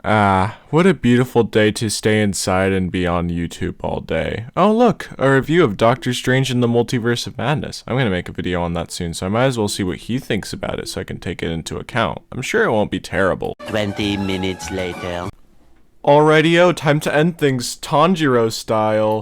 Ah, what a beautiful day to stay inside and be on YouTube all day. Oh look, a review of Doctor Strange in the Multiverse of Madness. I'm gonna make a video on that soon, so I might as well see what he thinks about it so I can take it into account. I'm sure it won't be terrible. 20 minutes later. Alrighty-o, time to end things Tanjiro style.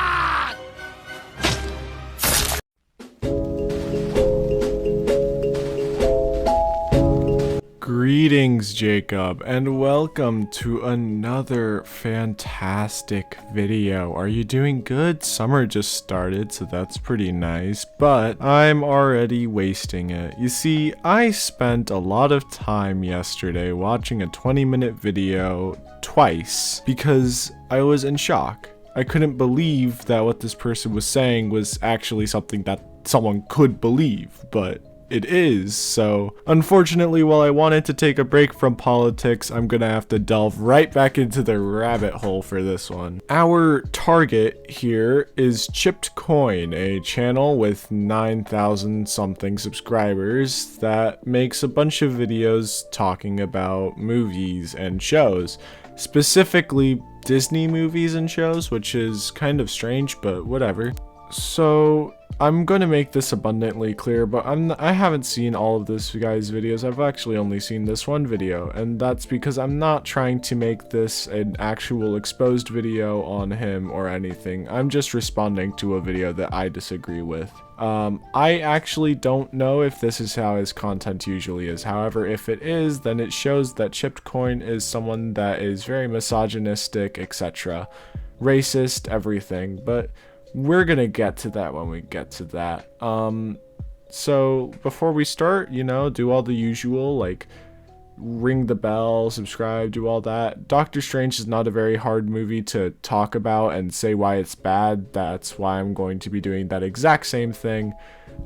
Greetings, Jacob, and welcome to another fantastic video. Are you doing good? Summer just started, so that's pretty nice, but I'm already wasting it. You see, I spent a lot of time yesterday watching a 20-minute video twice because I was in shock. I couldn't believe that what this person was saying was actually something that someone could believe, but it is. So unfortunately, while I wanted to take a break from politics, I'm gonna have to delve right back into the rabbit hole for this one. Our target here is Chipped Coin, a channel with 9,000 something subscribers that makes a bunch of videos talking about movies and shows, specifically Disney movies and shows, which is kind of strange, but whatever. So I'm going to make this abundantly clear, but I haven't seen all of this guy's videos. I've actually only seen this one video, and that's because I'm not trying to make this an actual exposed video on him or anything. I'm just responding to a video that I disagree with. I actually don't know if this is how his content usually is. However, if it is, then it shows that Chipped Coin is someone that is very misogynistic, etc. Racist, everything, but we're gonna get to that when we get to that. So before we start, do all the usual, like ring the bell, subscribe, do all that. Doctor Strange is not a very hard movie to talk about and say why it's bad. That's why I'm going to be doing that exact same thing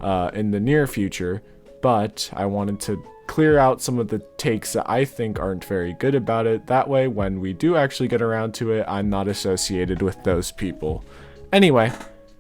in the near future, but I wanted to clear out some of the takes that I think aren't very good about it. That way, when we do actually get around to it, I'm not associated with those people. Anyway,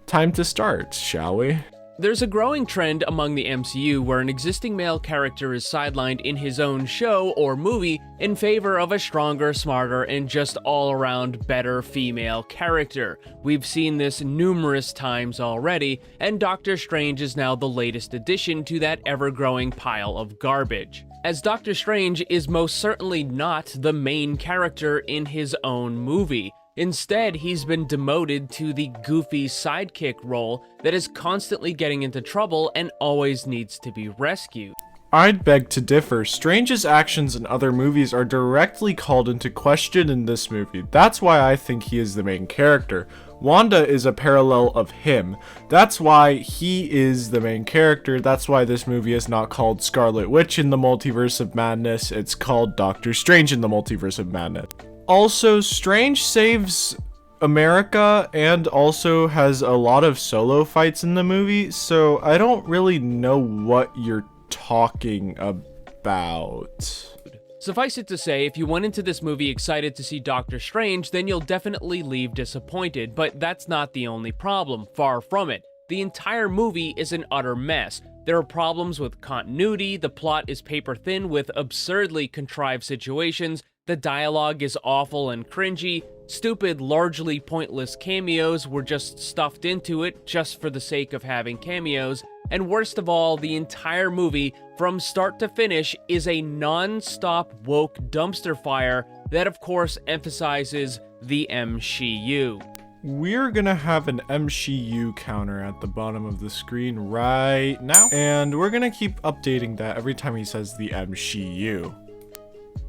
time to start, shall we? There's a growing trend among the MCU where an existing male character is sidelined in his own show or movie in favor of a stronger, smarter, and just all-around better female character. We've seen this numerous times already, and Doctor Strange is now the latest addition to that ever-growing pile of garbage. As Doctor Strange is most certainly not the main character in his own movie. Instead, he's been demoted to the goofy sidekick role that is constantly getting into trouble and always needs to be rescued. I'd beg to differ. Strange's actions in other movies are directly called into question in this movie. That's why I think he is the main character. Wanda is a parallel of him. That's why he is the main character. That's why this movie is not called Scarlet Witch in the Multiverse of Madness. It's called Doctor Strange in the Multiverse of Madness. Also, Strange saves America and also has a lot of solo fights in the movie, so I don't really know what you're talking about. Suffice it to say, if you went into this movie excited to see Doctor Strange, then you'll definitely leave disappointed, but that's not the only problem, far from it. The entire movie is an utter mess. There are problems with continuity, the plot is paper thin with absurdly contrived situations, the dialogue is awful and cringy, stupid, largely pointless cameos were just stuffed into it just for the sake of having cameos, and worst of all, the entire movie, from start to finish, is a non-stop woke dumpster fire that of course emphasizes the MCU. We're gonna have an MCU counter at the bottom of the screen right now, and we're gonna keep updating that every time he says the MCU.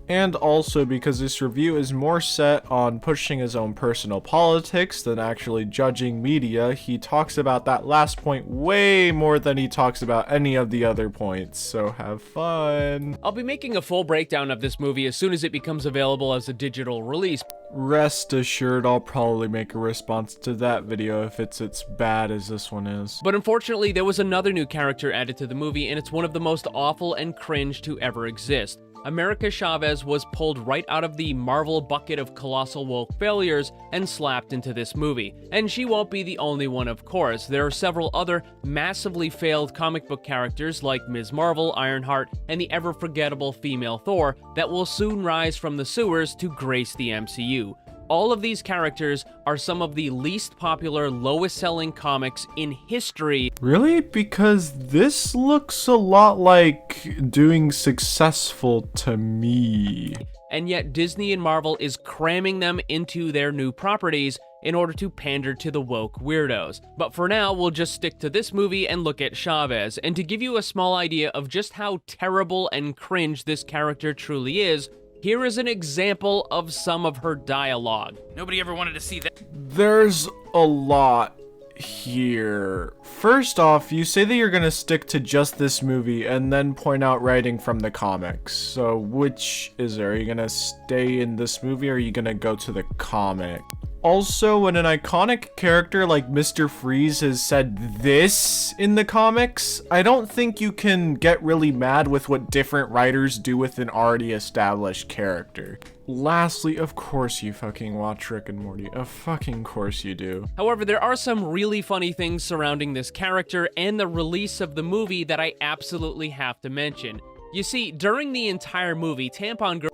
And also because this review is more set on pushing his own personal politics than actually judging media, he talks about that last point way more than he talks about any of the other points, so have fun. I'll be making a full breakdown of this movie as soon as it becomes available as a digital release. Rest assured, I'll probably make a response to that video if it's as bad as this one is. But unfortunately, there was another new character added to the movie, and it's one of the most awful and cringe to ever exist. America Chavez was pulled right out of the Marvel bucket of colossal woke failures and slapped into this movie. And she won't be the only one, of course. There are several other massively failed comic book characters like Ms. Marvel, Ironheart, and the ever-forgettable female Thor that will soon rise from the sewers to grace the MCU. All of these characters are some of the least popular, lowest-selling comics in history. Really? Because this looks a lot like doing successful to me. And yet Disney and Marvel is cramming them into their new properties in order to pander to the woke weirdos. But for now, we'll just stick to this movie and look at Chavez. And to give you a small idea of just how terrible and cringe this character truly is, here is an example of some of her dialogue. Nobody ever wanted to see that. There's a lot here. First off, you say that you're gonna stick to just this movie and then point out writing from the comics. So which is there? Are you gonna stay in this movie or are you gonna go to the comic? Also, when an iconic character like Mr. Freeze has said this in the comics, I don't think you can get really mad with what different writers do with an already established character. Lastly, of course you fucking watch Rick and Morty. Of fucking course you do. However, there are some really funny things surrounding this character and the release of the movie that I absolutely have to mention. You see, during the entire movie, Tampon Girl...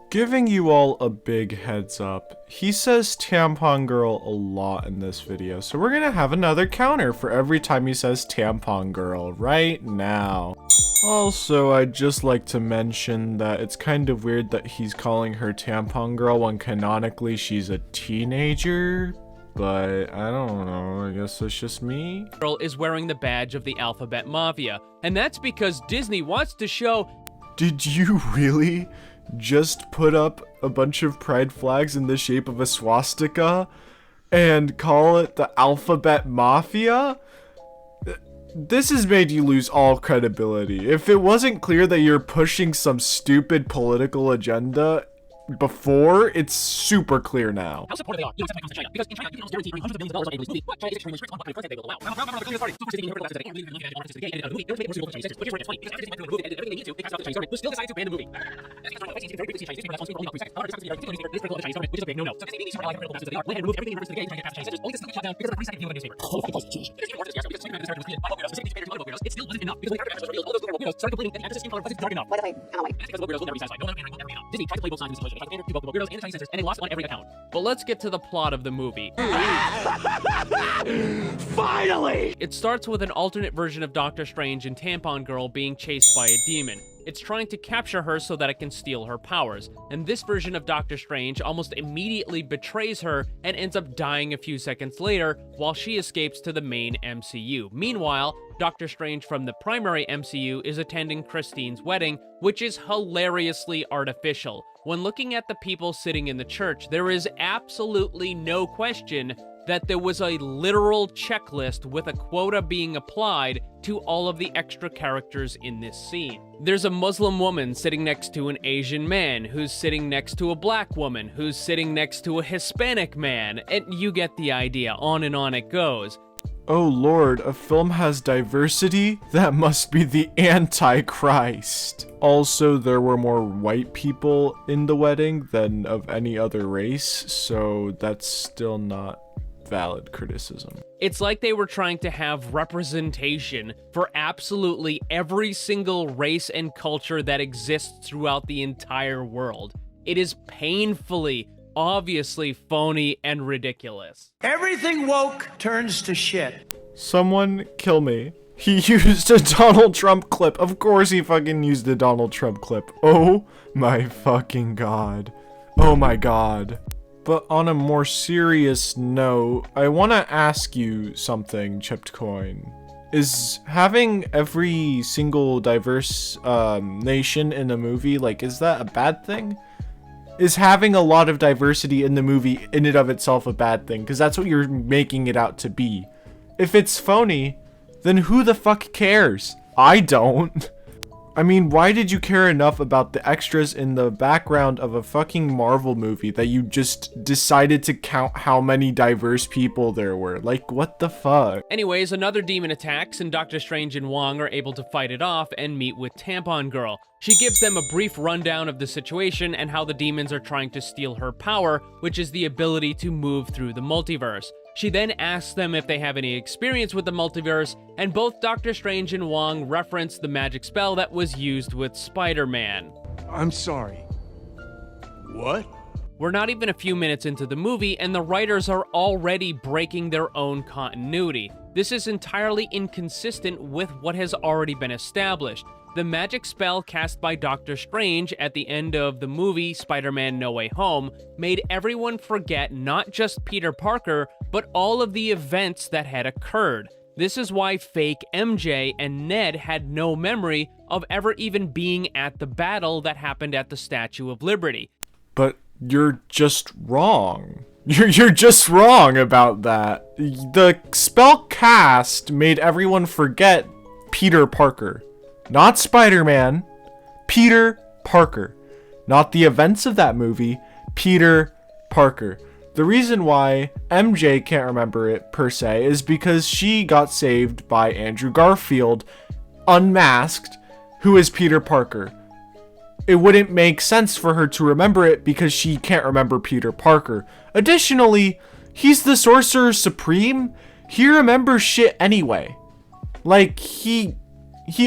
Giving you all a big heads up, he says Tampon Girl a lot in this video, so we're gonna have another counter for every time he says Tampon Girl right now. Also, I'd just like to mention that it's kind of weird that he's calling her Tampon Girl when canonically she's a teenager, but I don't know, I guess it's just me. Girl is wearing the badge of the Alphabet Mafia, and that's because Disney wants to show... Did you really just put up a bunch of pride flags in the shape of a swastika and call it the Alphabet Mafia? This has made you lose all credibility. If it wasn't clear that you're pushing some stupid political agenda before, it's super clear now. How supportive they are. You accept my China because in China you can almost guarantee hundreds of millions of dollars on a movie, but China is extremely strict on what kind of content they will allow. Still decided to ban the movie. Which is a big no-no. So Disney needs to rely on critical masters that they are. Went ahead and moved everything universe to the gay, trying to get past Chinese. Only to still shut down because of the free second view of a newspaper. It still wasn't enough because when character revealed all those little weirdos started complaining that the actress' skin color wasn't dark enough. By the way, I don't like. That's because the weirdos will never be satisfied. No matter how many Disney tried to play both sides of this situation. They tried to pander to both the weirdos and the Chinese censors, and they lost on every account. But let's get to the plot of the movie. Finally! It starts with an alternate version of Doctor Strange and Tampon Girl being chased by a demon. It's trying to capture her so that it can steal her powers, and this version of Doctor Strange almost immediately betrays her and ends up dying a few seconds later while she escapes to the main MCU. Meanwhile, Doctor Strange from the primary MCU is attending Christine's wedding, which is hilariously artificial. When looking at the people sitting in the church, there is absolutely no question that there was a literal checklist with a quota being applied to all of the extra characters in this scene. There's a Muslim woman sitting next to an Asian man, who's sitting next to a black woman, who's sitting next to a Hispanic man, and you get the idea, on and on it goes. Oh lord, a film has diversity? That must be the Antichrist. Also, there were more white people in the wedding than of any other race, so that's still not valid criticism. It's like they were trying to have representation for absolutely every single race and culture that exists throughout the entire world. It is painfully, obviously phony and ridiculous. Everything woke turns to shit. Someone kill me. He used a Donald Trump clip. Of course he fucking used a Donald Trump clip. Oh my fucking god. Oh my god. But on a more serious note, I want to ask you something, Chipped Coin. Is having every single diverse nation in a movie, like, is that a bad thing? Is having a lot of diversity in the movie in and of itself a bad thing? Because that's what you're making it out to be. If it's phony, then who the fuck cares? I don't. I mean, why did you care enough about the extras in the background of a fucking Marvel movie that you just decided to count how many diverse people there were? Like, what the fuck? Anyways, another demon attacks, and Doctor Strange and Wong are able to fight it off and meet with Tampon Girl. She gives them a brief rundown of the situation and how the demons are trying to steal her power, which is the ability to move through the multiverse. She then asks them if they have any experience with the multiverse, and both Doctor Strange and Wong reference the magic spell that was used with Spider-Man. I'm sorry. What? We're not even a few minutes into the movie, and the writers are already breaking their own continuity. This is entirely inconsistent with what has already been established. The magic spell cast by Doctor Strange at the end of the movie Spider-Man No Way Home made everyone forget not just Peter Parker, but all of the events that had occurred. This is why fake MJ and Ned had no memory of ever even being at the battle that happened at the Statue of Liberty. But you're just wrong. You're just wrong about that. The spell cast made everyone forget Peter Parker. Not Spider-Man, Peter Parker. Not the events of that movie, Peter Parker. The reason why MJ can't remember it per se is because she got saved by Andrew Garfield, unmasked, who is Peter Parker. It wouldn't make sense for her to remember it because she can't remember Peter Parker. Additionally, he's the Sorcerer Supreme. He remembers shit anyway. Like, he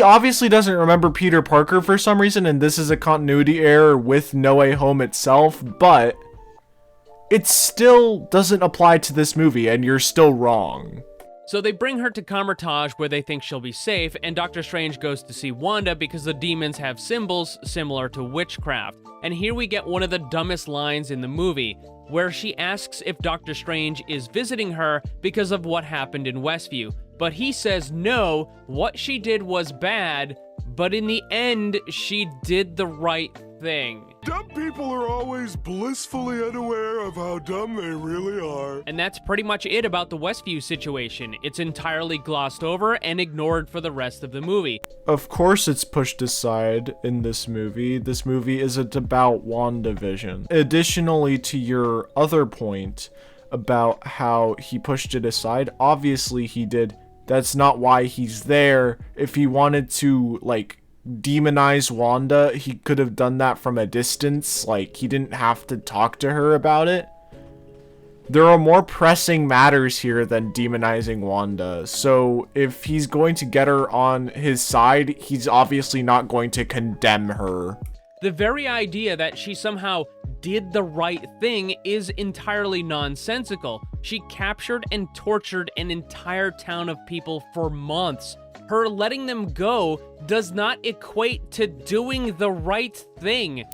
obviously doesn't remember Peter Parker for some reason, and this is a continuity error with No Way Home itself, but it still doesn't apply to this movie, and you're still wrong. So they bring her to Kamar-Taj where they think she'll be safe, and Doctor Strange goes to see Wanda because the demons have symbols similar to witchcraft. And here we get one of the dumbest lines in the movie, where she asks if Doctor Strange is visiting her because of what happened in Westview. But he says no, what she did was bad, but in the end, she did the right thing. Dumb people are always blissfully unaware of how dumb they really are. And that's pretty much it about the Westview situation. It's entirely glossed over and ignored for the rest of the movie. Of course it's pushed aside in this movie. This movie isn't about WandaVision. Additionally to your other point about how he pushed it aside, obviously he did. That's not why he's there. If he wanted to, like, demonize Wanda, he could have done that from a distance. Like, he didn't have to talk to her about it. There are more pressing matters here than demonizing Wanda. So if he's going to get her on his side, he's obviously not going to condemn her. The very idea that she somehow did the right thing is entirely nonsensical. She captured and tortured an entire town of people for months. Her letting them go does not equate to doing the right thing.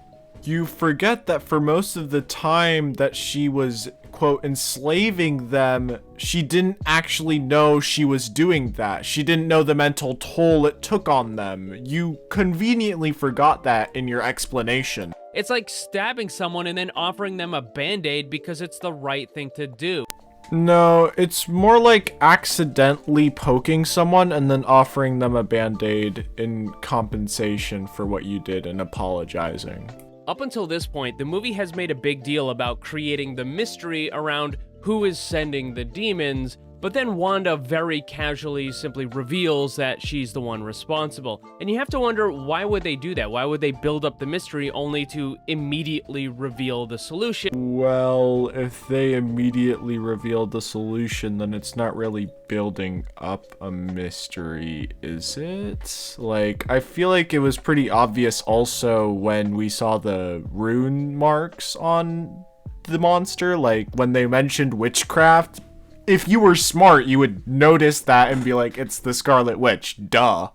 You forget that for most of the time that she was, quote, enslaving them, she didn't actually know she was doing that. She didn't know the mental toll it took on them. You conveniently forgot that in your explanation. It's like stabbing someone and then offering them a band-aid because it's the right thing to do. No, it's more like accidentally poking someone and then offering them a band-aid in compensation for what you did and apologizing. Up until this point, the movie has made a big deal about creating the mystery around who is sending the demons, but then Wanda very casually simply reveals that she's the one responsible. And you have to wonder, why would they do that? Why would they build up the mystery only to immediately reveal the solution? Well, if they immediately revealed the solution, then it's not really building up a mystery, is it? Like, I feel like it was pretty obvious also when we saw the rune marks on the monster, like when they mentioned witchcraft. If you were smart, you would notice that and be like, it's the Scarlet Witch, duh.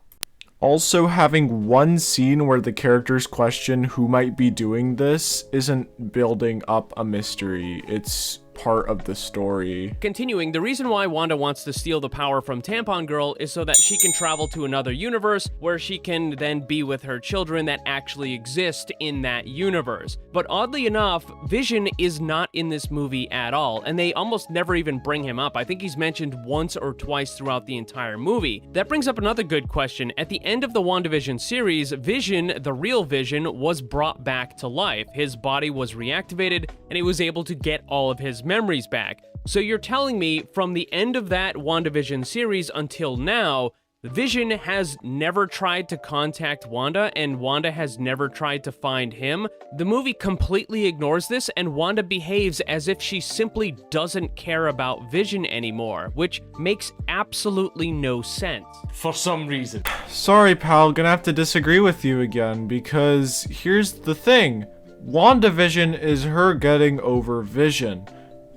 Also, having one scene where the characters question who might be doing this isn't building up a mystery. It's part of the story. Continuing, the reason why Wanda wants to steal the power from Tampon Girl is so that she can travel to another universe where she can then be with her children that actually exist in that universe. But oddly enough, Vision is not in this movie at all, and they almost never even bring him up. I think he's mentioned once or twice throughout the entire movie. That brings up another good question. At the end of the WandaVision series, Vision, the real Vision, was brought back to life. His body was reactivated, and he was able to get all of his memories back. So you're telling me from the end of that WandaVision series until now, Vision has never tried to contact Wanda, and Wanda has never tried to find him? The movie completely ignores this, and Wanda behaves as if she simply doesn't care about Vision anymore, which makes absolutely no sense. For some reason. Sorry, pal, gonna have to disagree with you again, because here's the thing. WandaVision is her getting over Vision.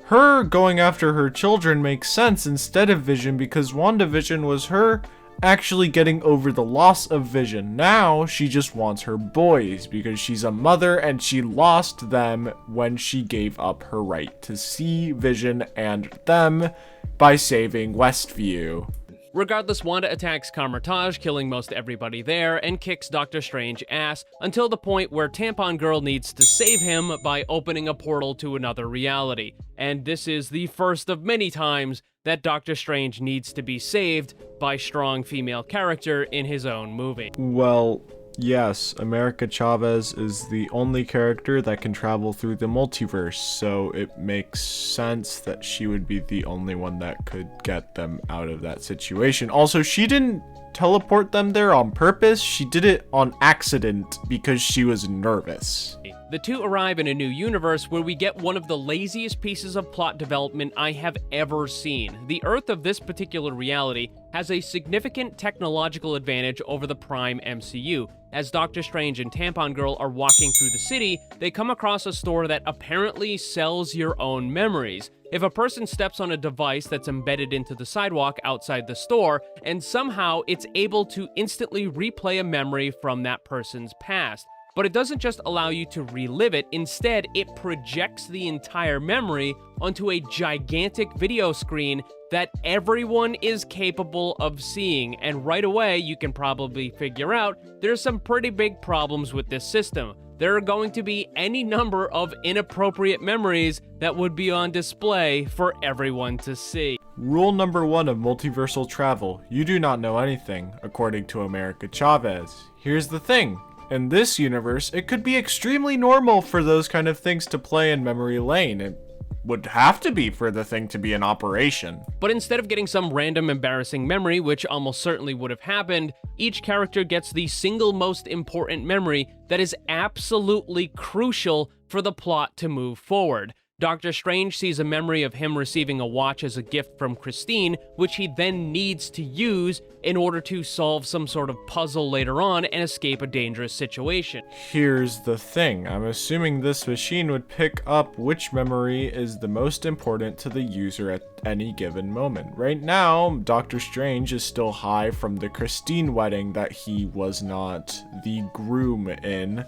Her going after her children makes sense instead of Vision, because WandaVision was her actually getting over the loss of Vision. Now she just wants her boys because she's a mother and she lost them when she gave up her right to see Vision and them by saving Westview. Regardless, Wanda attacks Kamar-Taj, killing most everybody there, and kicks Doctor Strange ass until the point where Tampon Girl needs to save him by opening a portal to another reality. And this is the first of many times that Doctor Strange needs to be saved by strong female character in his own movie. Well, yes, America Chavez is the only character that can travel through the multiverse, so it makes sense that she would be the only one that could get them out of that situation. Also, she didn't teleport them there on purpose, she did it on accident because she was nervous. The two arrive in a new universe where we get one of the laziest pieces of plot development I have ever seen. The Earth of this particular reality has a significant technological advantage over the Prime MCU. As Doctor Strange and Tampon Girl are walking through the city, they come across a store that apparently sells your own memories. If a person steps on a device that's embedded into the sidewalk outside the store, and somehow it's able to instantly replay a memory from that person's past. But it doesn't just allow you to relive it, instead it projects the entire memory onto a gigantic video screen that everyone is capable of seeing, and right away you can probably figure out there's some pretty big problems with this system. There are going to be any number of inappropriate memories that would be on display for everyone to see. Rule number 1 of multiversal travel: you do not know anything, according to America Chavez. Here's the thing. In this universe, it could be extremely normal for those kind of things to play in memory lane. It would have to be for the thing to be in operation. But instead of getting some random embarrassing memory, which almost certainly would have happened, each character gets the single most important memory that is absolutely crucial for the plot to move forward. Doctor Strange sees a memory of him receiving a watch as a gift from Christine, which he then needs to use in order to solve some sort of puzzle later on and escape a dangerous situation. Here's the thing. I'm assuming this machine would pick up which memory is the most important to the user at any given moment. Right now, Doctor Strange is still high from the Christine wedding that he was not the groom in.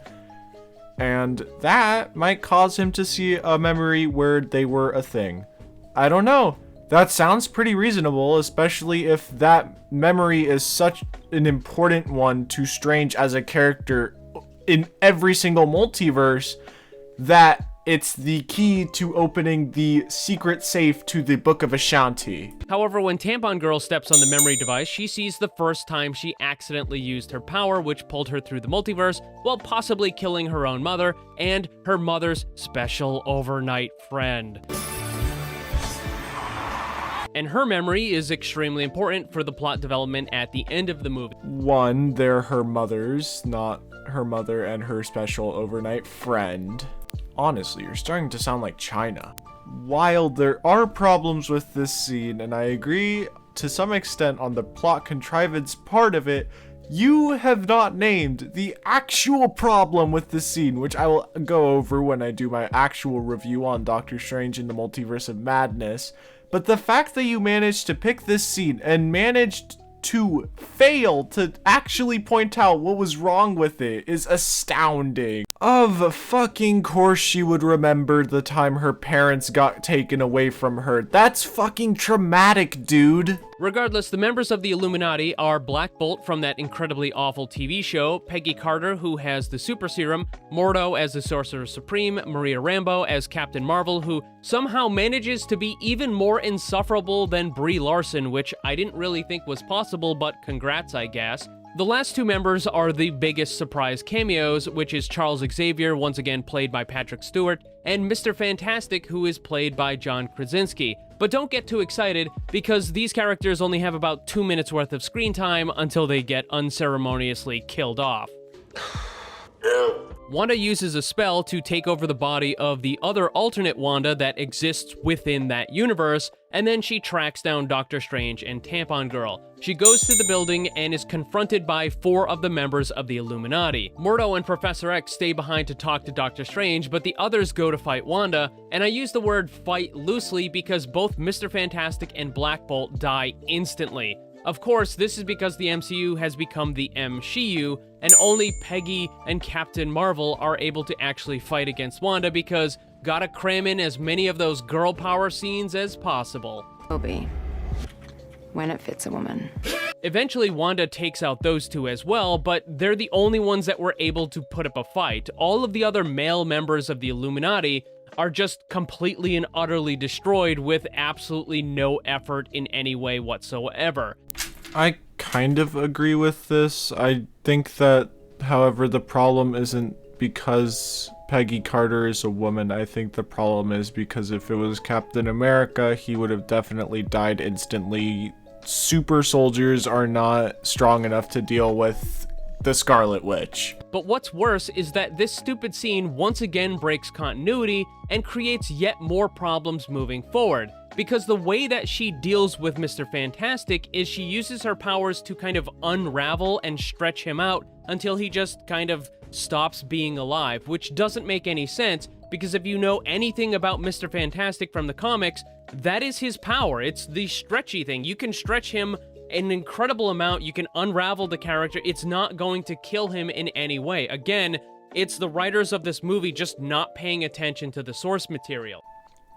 And that might cause him to see a memory where they were a thing. I don't know. That sounds pretty reasonable, especially if that memory is such an important one to Strange as a character in every single multiverse that it's the key to opening the secret safe to the Book of Ashanti. However, when Tampon Girl steps on the memory device, she sees the first time she accidentally used her power, which pulled her through the multiverse, while possibly killing her own mother and her mother's special overnight friend. And her memory is extremely important for the plot development at the end of the movie. One, they're her mothers, not her mother and her special overnight friend. Honestly, you're starting to sound like China. While there are problems with this scene, and I agree to some extent on the plot contrivance part of it, you have not named the actual problem with this scene, which I will go over when I do my actual review on Doctor Strange in the Multiverse of Madness. But the fact that you managed to pick this scene and managed to fail to actually point out what was wrong with it is astounding. Of fucking course she would remember the time her parents got taken away from her. That's fucking traumatic, dude. Regardless, the members of the Illuminati are Black Bolt from that incredibly awful TV show, Peggy Carter, who has the super serum, Mordo as the Sorcerer Supreme, Maria Rambeau as Captain Marvel, who somehow manages to be even more insufferable than Brie Larson, which I didn't really think was possible, but congrats, I guess. The last two members are the biggest surprise cameos, which is Charles Xavier, once again played by Patrick Stewart, and Mr. Fantastic, who is played by John Krasinski. But don't get too excited, because these characters only have about 2 minutes worth of screen time until they get unceremoniously killed off. Wanda uses a spell to take over the body of the other alternate Wanda that exists within that universe, and then she tracks down Doctor Strange and Tampon Girl. She goes to the building and is confronted by 4 of the members of the Illuminati. Mordo and Professor X stay behind to talk to Doctor Strange, but the others go to fight Wanda, and I use the word fight loosely because both Mr. Fantastic and Black Bolt die instantly. Of course, this is because the MCU has become the MCU, and only Peggy and Captain Marvel are able to actually fight against Wanda because gotta cram in as many of those girl power scenes as possible. Obi, when it fits a woman. Eventually, Wanda takes out those two as well, but they're the only ones that were able to put up a fight. All of the other male members of the Illuminati are just completely and utterly destroyed with absolutely no effort in any way whatsoever. I kind of agree with this. I think that, however, the problem isn't because Peggy Carter is a woman. I think the problem is because if it was Captain America, he would have definitely died instantly. Super soldiers are not strong enough to deal with the Scarlet Witch. But what's worse is that this stupid scene once again breaks continuity and creates yet more problems moving forward. Because the way that she deals with Mr. Fantastic is she uses her powers to kind of unravel and stretch him out until he just kind of stops being alive, which doesn't make any sense because if you know anything about Mr. Fantastic from the comics, that is his power. It's the stretchy thing. You can stretch him an incredible amount, you can unravel the character, it's not going to kill him in any way. Again, it's the writers of this movie just not paying attention to the source material.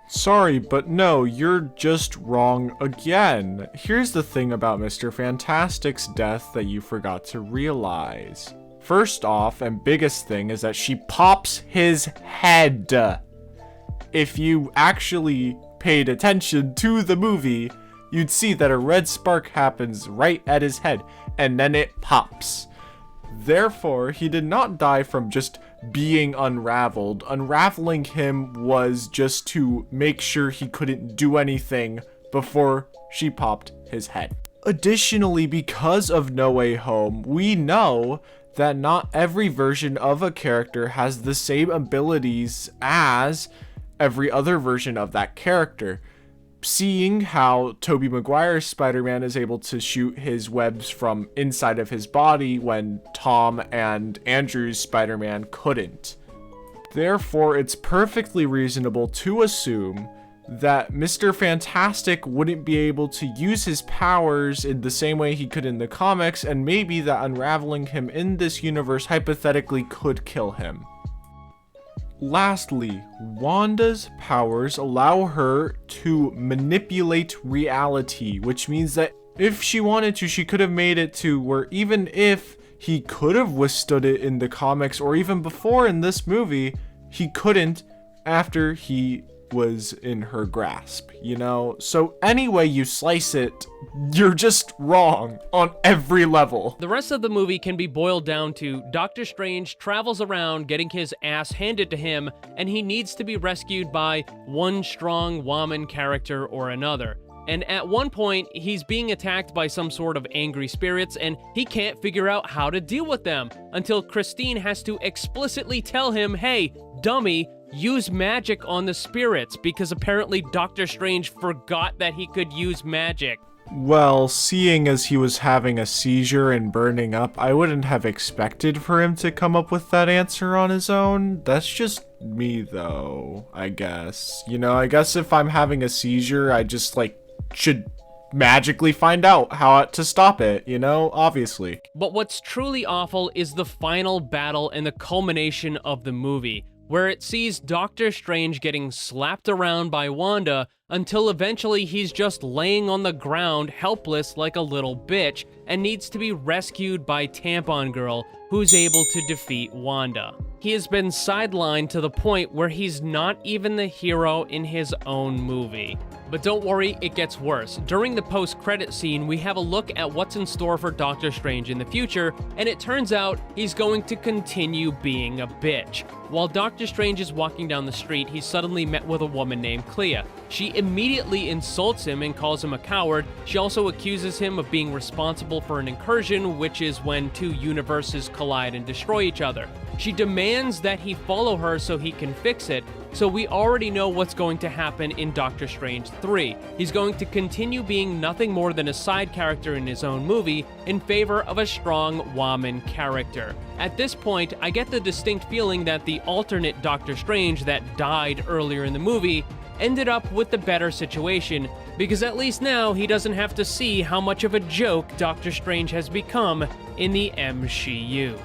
Sorry, but no, you're just wrong again. Here's the thing about Mr. Fantastic's death that you forgot to realize. First off, and biggest thing, is that she pops his head. If you actually paid attention to the movie, you'd see that a red spark happens right at his head, and then it pops. Therefore, he did not die from just being unraveled. Unraveling him was just to make sure he couldn't do anything before she popped his head. Additionally, because of No Way Home, we know that not every version of a character has the same abilities as every other version of that character. Seeing how Tobey Maguire's Spider-Man is able to shoot his webs from inside of his body when Tom and Andrew's Spider-Man couldn't. Therefore, it's perfectly reasonable to assume that Mr. Fantastic wouldn't be able to use his powers in the same way he could in the comics, and maybe that unraveling him in this universe hypothetically could kill him. Lastly, Wanda's powers allow her to manipulate reality, which means that if she wanted to, she could have made it to where even if he could have withstood it in the comics or even before in this movie, he couldn't after he was in her grasp, you know? So any way you slice it, you're just wrong on every level. The rest of the movie can be boiled down to Doctor Strange travels around getting his ass handed to him, and he needs to be rescued by one strong woman character or another. And at one point, he's being attacked by some sort of angry spirits, and he can't figure out how to deal with them until Christine has to explicitly tell him, hey, dummy, use magic on the spirits, because apparently Doctor Strange forgot that he could use magic. Well, seeing as he was having a seizure and burning up, I wouldn't have expected for him to come up with that answer on his own. That's just me, though, I guess. You know, I guess if I'm having a seizure, I just, should magically find out how to stop it, you know, obviously. But what's truly awful is the final battle and the culmination of the movie, where it sees Doctor Strange getting slapped around by Wanda until eventually he's just laying on the ground helpless like a little bitch and needs to be rescued by Tampon Girl, who's able to defeat Wanda. He has been sidelined to the point where he's not even the hero in his own movie. But don't worry, it gets worse. During the post-credit scene, we have a look at what's in store for Doctor Strange in the future, and it turns out he's going to continue being a bitch. While Doctor Strange is walking down the street, he's suddenly met with a woman named Clea. She immediately insults him and calls him a coward. She also accuses him of being responsible for an incursion, which is when two universes collide and destroy each other. She demands that he follow her so he can fix it, so we already know what's going to happen in Doctor Strange 3. He's going to continue being nothing more than a side character in his own movie in favor of a strong woman character. At this point, I get the distinct feeling that the alternate Doctor Strange that died earlier in the movie ended up with the better situation, because at least now he doesn't have to see how much of a joke Doctor Strange has become in the MCU.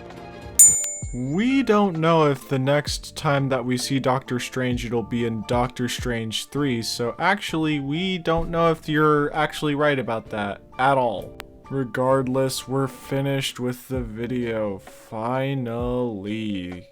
We don't know if the next time that we see Doctor Strange it'll be in Doctor Strange 3, so actually we don't know if you're actually right about that at all. Regardless, we're finished with the video, finally.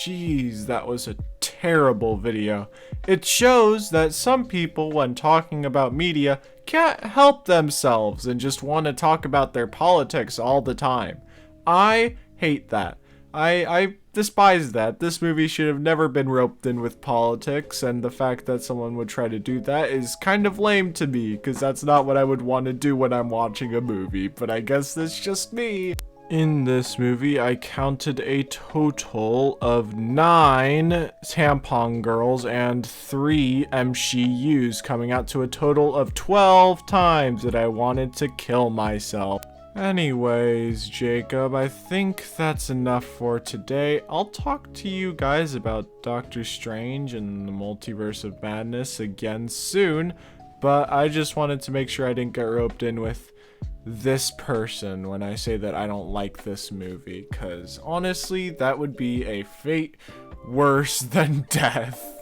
Jeez, that was a terrible video. It shows that some people, when talking about media, can't help themselves and just want to talk about their politics all the time. I hate that. I despise that. This movie should have never been roped in with politics, and the fact that someone would try to do that is kind of lame to me, because that's not what I would want to do when I'm watching a movie, but I guess that's just me. In this movie, I counted a total of 9 Tampon Girls and 3 MCUs, coming out to a total of 12 times that I wanted to kill myself. Anyways, Jacob, I think that's enough for today. I'll talk to you guys about Doctor Strange and the Multiverse of Madness again soon, but I just wanted to make sure I didn't get roped in with this person when I say that I don't like this movie, because honestly, that would be a fate worse than death.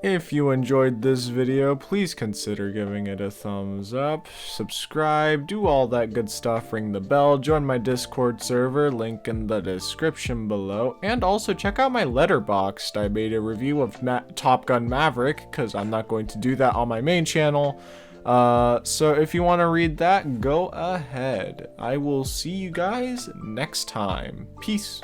If you enjoyed this video, please consider giving it a thumbs up, subscribe, do all that good stuff, ring the bell, join my Discord server, link in the description below, and also check out my Letterbox'd. I made a review of Top Gun Maverick, because I'm not going to do that on my main channel. So if you want to read that, go ahead. I will see you guys next time. Peace.